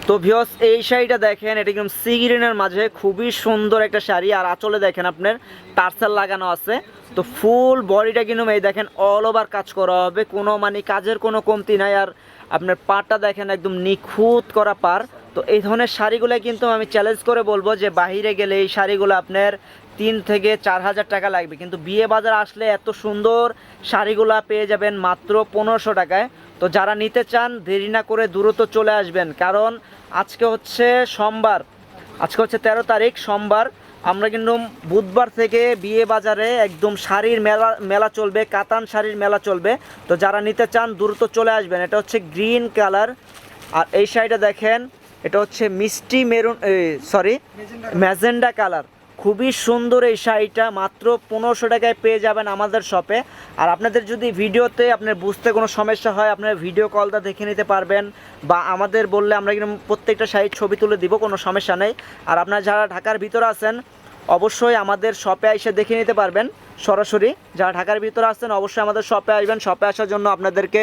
তো ভিউয়ার্স এই শাড়িটা দেখেন, এটা একদম সি গ্রিনের মাঝে খুবই সুন্দর একটা শাড়ি। আর আঁচলে দেখেন আপনার টার্সেল লাগানো আছে। তো ফুল বডিটা কিন্তু এই দেখেন অল ওভার কাজ করা হবে, কোনো মানে কাজের কোনো কমতি নাই। আর আপনার পাড়টা দেখেন একদম নিখুঁত করা পাড়। তো এই ধরনের শাড়িগুলো কিন্তু আমি চ্যালেঞ্জ করে বলবো যে বাইরে গেলে এই শাড়িগুলো আপনার 3 থেকে 4 হাজার টাকা লাগবে, কিন্তু বিয়ে বাজার আসলে এত সুন্দর শাড়িগুলো পেয়ে যাবেন মাত্র 1500 টাকায়। তো যারা নিতে চান দেরি না করে দ্রুত চলে আসবেন, কারণ আজকে হচ্ছে সোমবার, আজকে হচ্ছে 13 তারিখ সোমবার। আমরা কিন্তু বুধবার থেকে বিয়ে বাজারে একদম শাড়ির মেলা মেলা চলবে, কাতান শাড়ির মেলা চলবে। তো যারা নিতে চান দ্রুত চলে আসবেন। এটা হচ্ছে গ্রিন কালার। আর এই শাড়িটা দেখেন, এটা হচ্ছে মিষ্টি মেরুন, সরি ম্যাজেন্ডা কালার। খুবই সুন্দর এই শাড়িটা, মাত্র 1500 টাকায় পেয়ে যাবেন আমাদের শপে। আর আপনাদের যদি ভিডিওতে আপনার বুঝতে কোনো সমস্যা হয়, আপনার ভিডিও কলটা দেখে নিতে পারবেন, বা আমাদের বললে আমরা কিন্তু প্রত্যেকটা শাড়ির ছবি তুলে দিব, কোনো সমস্যা নেই। আর আপনারা যারা ঢাকার ভিতরে আছেন অবশ্যই আমাদের শপে এসে দেখে নিতে পারবেন সরাসরি। যারা ঢাকার ভিতরে আছেন অবশ্যই আমাদের শপে আসবেন। শপে আসার জন্য আপনাদেরকে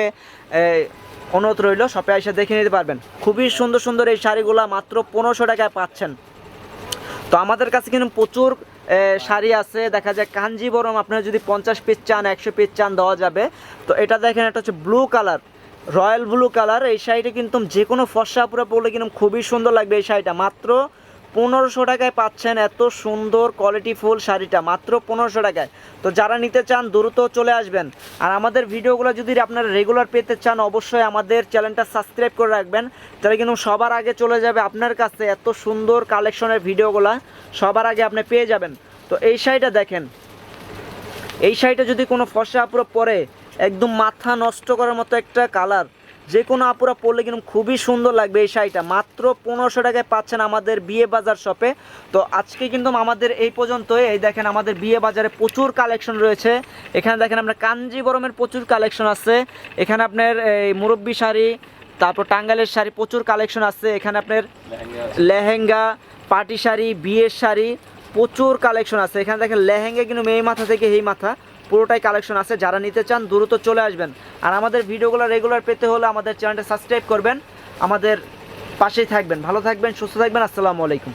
অনুরোধ রইল, শপে এসে দেখে নিতে পারবেন। খুবই সুন্দর সুন্দর এই শাড়িগুলো মাত্র 1500 টাকায় পাচ্ছেন। তো আমাদের কাছে কিন্তু প্রচুর শাড়ি আছে, দেখা যায় কাঞ্জিবরম আপনারা যদি 50 পিস চান, 100 পিস চান দেওয়া যাবে। তো এটা দেখেন, এটা হচ্ছে blue colour, royal blue colour. এই শাড়িটা কিন্তু যে কোনো ফর্সা পুরো পরলে কিন্তু খুবই সুন্দর লাগবে। এই শাড়িটা মাত্র 1500 টাকায় পাচ্ছেন, এত সুন্দর কোয়ালিটি ফুল শাড়িটা মাত্র 1500 টাকায়। তো যারা নিতে চান দ্রুত চলে আসবেন। আর আমাদের ভিডিওগুলো যদি আপনারা রেগুলার পেতে চান অবশ্যই আমাদের চ্যানেলটা সাবস্ক্রাইব করে রাখবেন, তাহলে কিন্তু সবার আগে চলে যাবে আপনার কাছে। এত সুন্দর কালেকশনের ভিডিওগুলো সবার আগে আপনি পেয়ে যাবেন। তো এই শাড়িটা দেখেন, এই শাড়িটা যদি কোনো ফর্সা আপুরা পরে একদম মাথা নষ্ট করার মতো একটা কালার, যে কোনো আপুরা পরলে কিন্তু খুবই সুন্দর লাগবে। এই শাড়িটা মাত্র 1500 টাকায় পাচ্ছেন আমাদের বিয়ে বাজার শপে। তো আজকে কিন্তু আমাদের এই পর্যন্তই। এই দেখেন আমাদের বিয়ে বাজারে প্রচুর কালেকশন রয়েছে। এখানে দেখেন আপনার কাঞ্জিবরমের প্রচুর কালেকশন আছে, এখানে আপনার এই মুরব্বি শাড়ি, তারপর টাঙ্গাইলের শাড়ি প্রচুর কালেকশন আছে। এখানে আপনার লেহেঙ্গা, পার্টি শাড়ি, বিয়ের শাড়ি প্রচুর কালেকশন আছে। এখানে দেখেন লেহেঙ্গা কিন্তু এই মাথা থেকে এই মাথা পুরোটাই কালেকশন আছে। যারা নিতে চান দ্রুত চলে আসবেন। আর আমাদের ভিডিওগুলো রেগুলার পেতে হলে আমাদের চ্যানেলটা সাবস্ক্রাইব করবেন, আমাদের পাশেই থাকবেন। ভালো থাকবেন, সুস্থ থাকবেন। আসসালামু আলাইকুম।